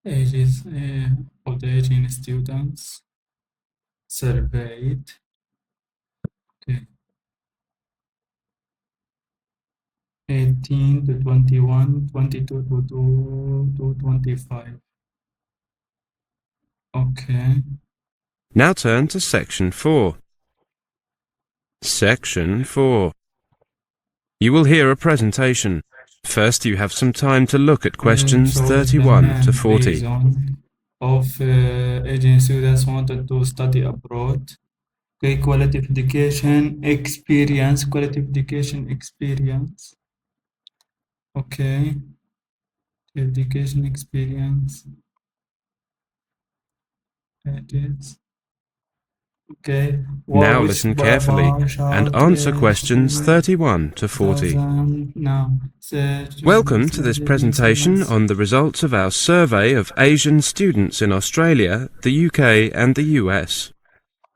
Ages of the Asian students surveyed. Okay. 18 to 21, 22 to 25. Okay. Now turn to Section 4. Section 4. You will hear a presentation. First, you have some time to look at questions So 31 to 40. reason of Asian students wanted to study abroad. Okay, quality of education experience. Okay, education experience. It is. Okay. Now listen carefully and answer questions 31 to 40. Welcome to this presentation on the results of our survey of Asian students in Australia, the UK and the US.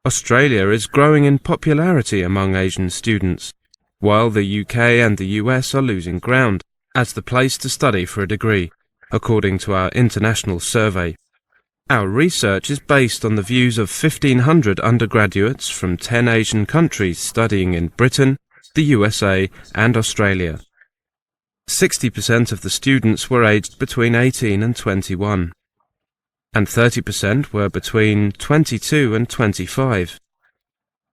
Australia is growing in popularity among Asian students, while the UK and the US are losing ground as the place to study for a degree, according to our international survey. Our research is based on the views of 1,500 undergraduates from 10 Asian countries studying in Britain, the USA and Australia. 60% of the students were aged between 18 and 21, and 30% were between 22 and 25.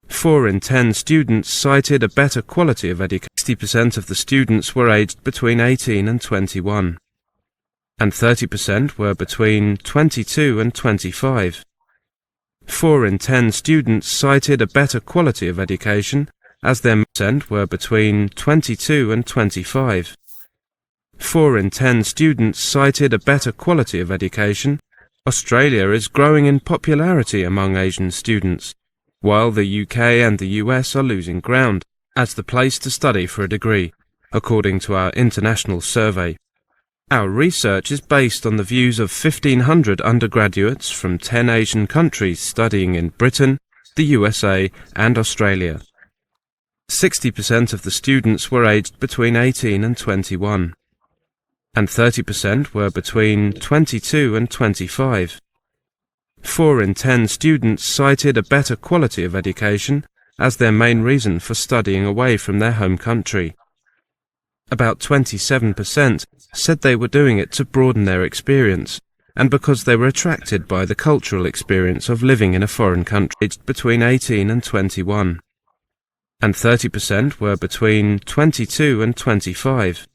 4 in 10 students cited a better quality of education. 60% of the students were aged between 18 and 21. And 30% were between 22 and 25. 4 in 10 students cited a better quality of education, as their percent were between 22 and 25. 4 in 10 students cited a better quality of education. Australia is growing in popularity among Asian students, while the UK and the US are losing ground as the place to study for a degree, according to our international survey. Our research is based on the views of 1,500 undergraduates from 10 Asian countries studying in Britain, the USA and Australia. 60% of the students were aged between 18 and 21, and 30% were between 22 and 25. 4 in 10 students cited a better quality of education as their main reason for studying away from their home country. About 27% said they were doing it to broaden their experience, and because they were attracted by the cultural experience of living in a foreign country, aged between 18 and 21. And 30% were between 22 and 25.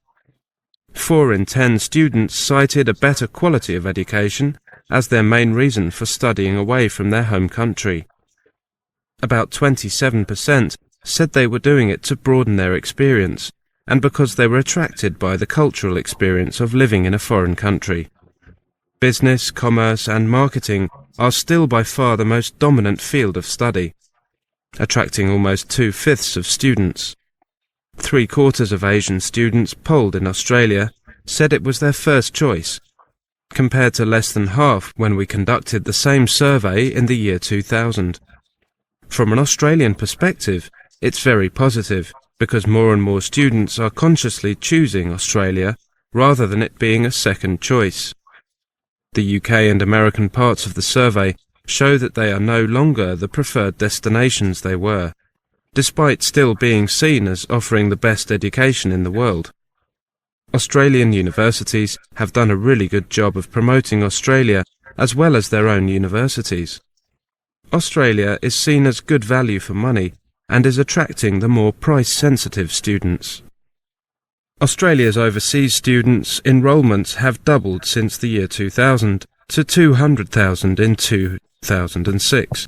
4 in 10 students cited a better quality of education as their main reason for studying away from their home country. About 27% said they were doing it to broaden their experience, and because they were attracted by the cultural experience of living in a foreign country. Business, commerce and marketing are still by far the most dominant field of study, attracting almost 2/5 of students. 3/4 of Asian students polled in Australia said it was their first choice, compared to less than half when we conducted the same survey in the year 2000. From an Australian perspective, it's very positive, because more and more students are consciously choosing Australia rather than it being a second choice. The UK and American parts of the survey show that they are no longer the preferred destinations they were, despite still being seen as offering the best education in the world. Australian universities have done a really good job of promoting Australia as well as their own universities. Australia is seen as good value for money and is attracting the more price-sensitive students. Australia's overseas students' enrolments have doubled since the year 2000 to 200,000 in 2006,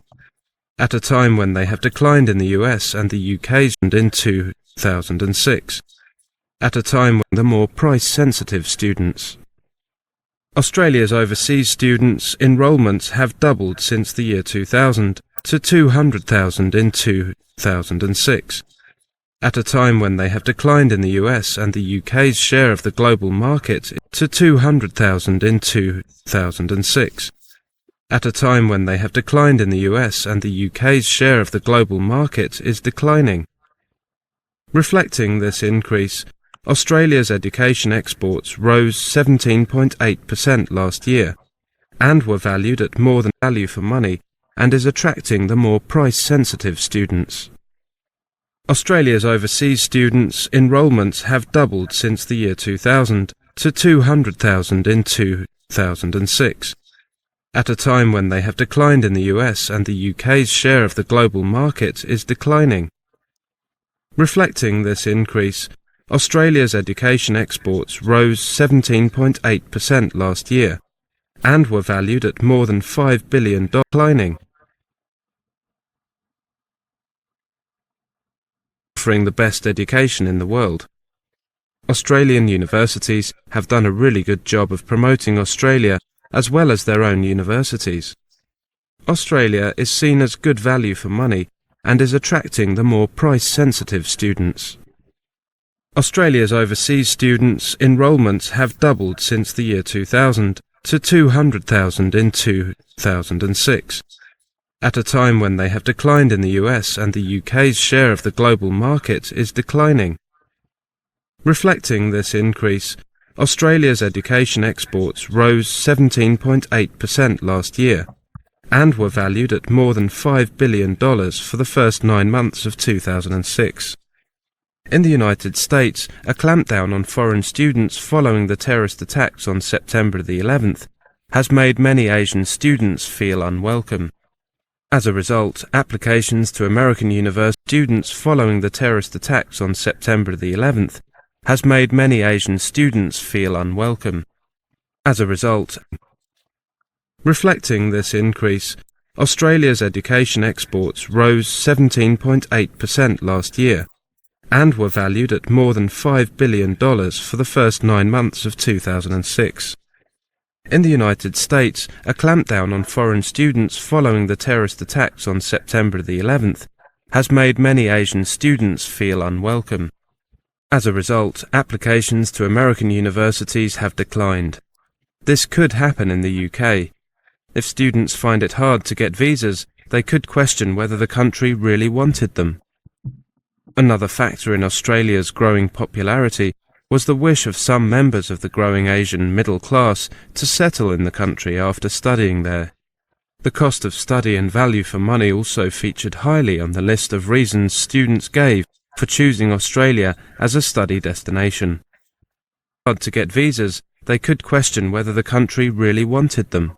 at a time when they have declined in the US and the UK in 2006, at a time when the more price-sensitive students. Australia's overseas students' enrolments have doubled since the year 2000 to 200,000 in 2006, at a time when they have declined in the US and the UK's share of the global market to 200,000 in 2006, at a time when they have declined in the US and the UK's share of the global market is declining. Reflecting this increase, Australia's education exports rose 17.8% last year and were valued at more than value for money and is attracting the more price-sensitive students. Australia's overseas students' enrolments have doubled since the year 2000 to 200,000 in 2006, at a time when they have declined in the US and the UK's share of the global market is declining. Reflecting this increase, Australia's education exports rose 17.8% last year and were valued at more than $5 billion, declining. Offering the best education in the world. Australian universities have done a really good job of promoting Australia as well as their own universities. Australia is seen as good value for money and is attracting the more price-sensitive students. Australia's overseas students' enrolments have doubled since the year 2000 to 200,000 in 2006, at a time when they have declined in the US and the UK's share of the global market is declining. Reflecting this increase, Australia's education exports rose 17.8% last year and were valued at more than $5 billion for the first 9 months of 2006. In the United States, a clampdown on foreign students following the terrorist attacks on September the 11th has made many Asian students feel unwelcome. As a result, applications to American university students following the terrorist attacks on September the 11th has made many Asian students feel unwelcome. As a result, reflecting this increase, Australia's education exports rose 17.8% last year and were valued at more than $5 billion for the first 9 months of 2006. In the United States, a clampdown on foreign students following the terrorist attacks on September the 11th has made many Asian students feel unwelcome. As a result, applications to American universities have declined. This could happen in the UK. If students find it hard to get visas, they could question whether the country really wanted them. Another factor in Australia's growing popularity was the wish of some members of the growing Asian middle class to settle in the country after studying there. The cost of study and value for money also featured highly on the list of reasons students gave for choosing Australia as a study destination. Hard to get visas, they could question whether the country really wanted them.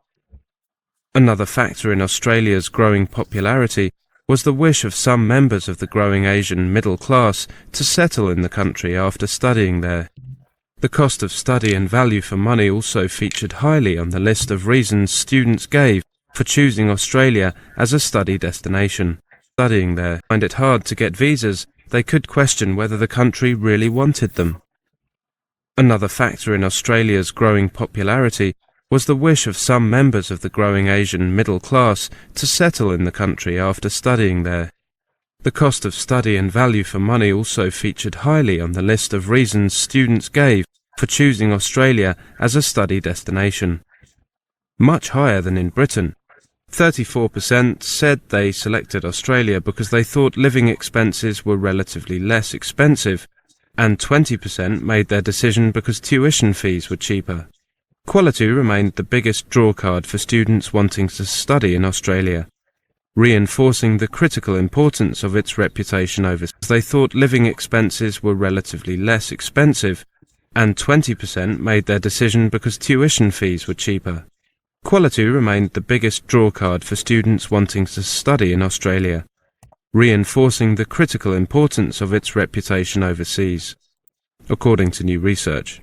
Another factor in Australia's growing popularity was the wish of some members of the growing Asian middle class to settle in the country after studying there. The cost of study and value for money also featured highly on the list of reasons students gave for choosing Australia as a study destination. Studying there, find it hard to get visas, they could question whether the country really wanted them. Another factor in Australia's growing popularity was the wish of some members of the growing Asian middle class to settle in the country after studying there. The cost of study and value for money also featured highly on the list of reasons students gave for choosing Australia as a study destination. Much higher than in Britain. 34% said they selected Australia because they thought living expenses were relatively less expensive, and 20% made their decision because tuition fees were cheaper. Quality remained the biggest drawcard for students wanting to study in Australia, reinforcing the critical importance of its reputation overseas. They thought living expenses were relatively less expensive, and 20% made their decision because tuition fees were cheaper. Quality remained the biggest drawcard for students wanting to study in Australia, reinforcing the critical importance of its reputation overseas, according to new research.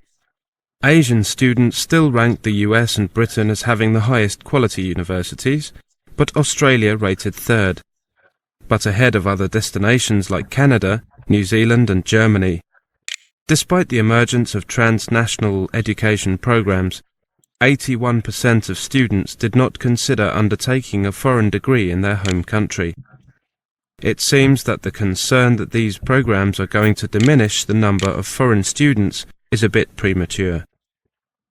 Asian students still ranked the US and Britain as having the highest quality universities, but Australia rated third, but ahead of other destinations like Canada, New Zealand and Germany. Despite the emergence of transnational education programs, 81% of students did not consider undertaking a foreign degree in their home country. It seems that the concern that these programs are going to diminish the number of foreign students is a bit premature.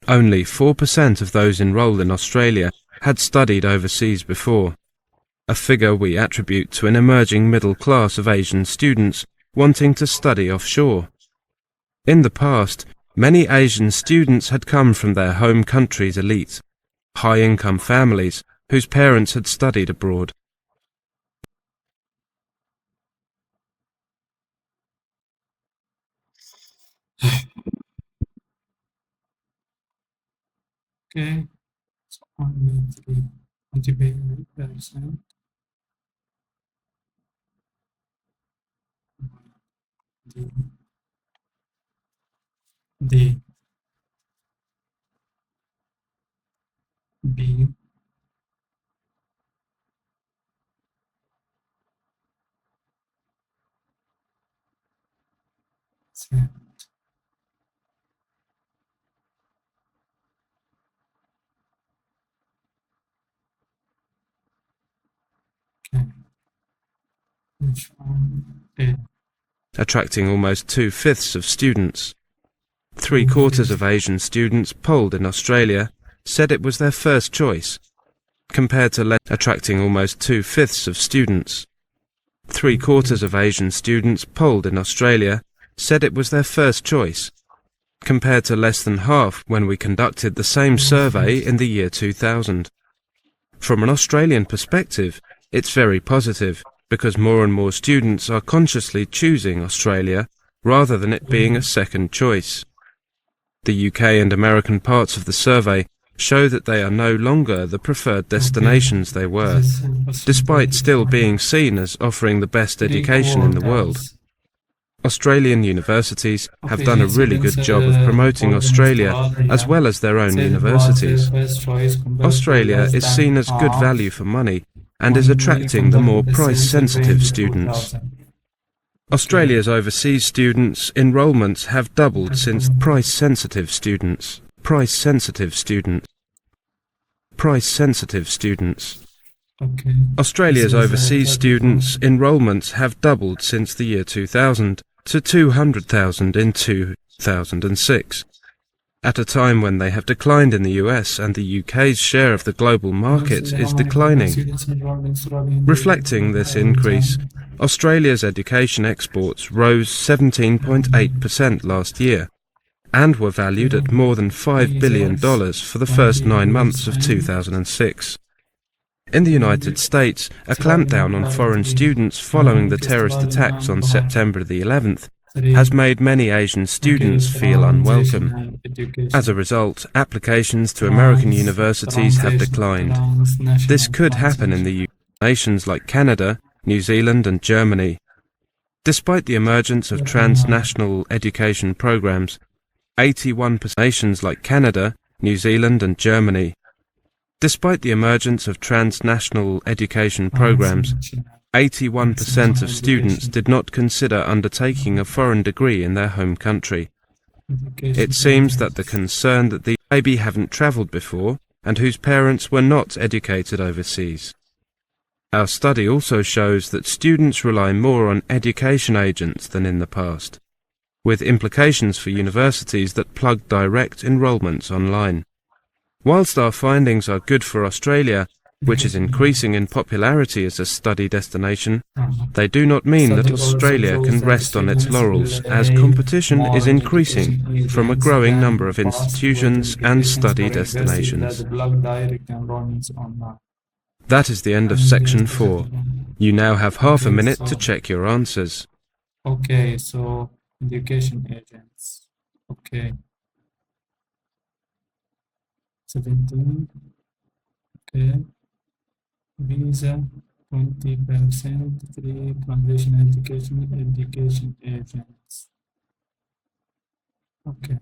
Only 4% of those enrolled in Australia had studied overseas before, a figure we attribute to an emerging middle class of Asian students wanting to study offshore. In the past, many Asian students had come from their home country's elite, high-income families whose parents had studied abroad. Okay, so only 3.5%. D, D, B, C. Okay, which one? A. Attracting almost 2/5 of students. 3/4 of Asian students polled in Australia said it was their first choice, compared to attracting almost 2/5 of students. 3/4 of Asian students polled in Australia said it was their first choice, compared to less than half when we conducted the same survey in the year 2000. From an Australian perspective, it's very positive, because more and more students are consciously choosing Australia rather than it being a second choice. The UK and American parts of the survey show that they are no longer the preferred destinations they were, despite still being seen as offering the best education in the world. Australian universities have done a really good job of promoting Australia as well as their own universities. Australia is seen as good value for money and is attracting the more price-sensitive students. Australia's overseas students' enrolments have doubled since price-sensitive students. Australia's overseas students' enrolments have doubled since the year 2000 to 200,000 in 2006, at a time when they have declined in the US and the UK's share of the global market is declining. Reflecting this increase, Australia's education exports rose 17.8% last year, and were valued at more than $5 billion for the first 9 months of 2006. In the United States, a clampdown on foreign students following the terrorist attacks on September the 11th has made many Asian students feel unwelcome. As a result, applications to American universities have declined. This could happen in the nations like Canada, New Zealand and Germany. Despite the emergence of transnational education programs, 81% nations like Canada, New Zealand and Germany. Despite the emergence of transnational education programs, 81% of students did not consider undertaking a foreign degree in their home country. It seems that the concern that they maybe haven't travelled before and whose parents were not educated overseas. Our study also shows that students rely more on education agents than in the past, with implications for universities that plug direct enrolments online. Whilst our findings are good for Australia, which is increasing in popularity as a study destination, they do not mean that Australia can rest on its laurels, as competition is increasing from a growing number of institutions and study destinations. That is the end of section 4. You now have half a minute to check your answers. Okay, so education agents. Okay. 17. Okay. Visa 20%. 3 transition education agents. Okay.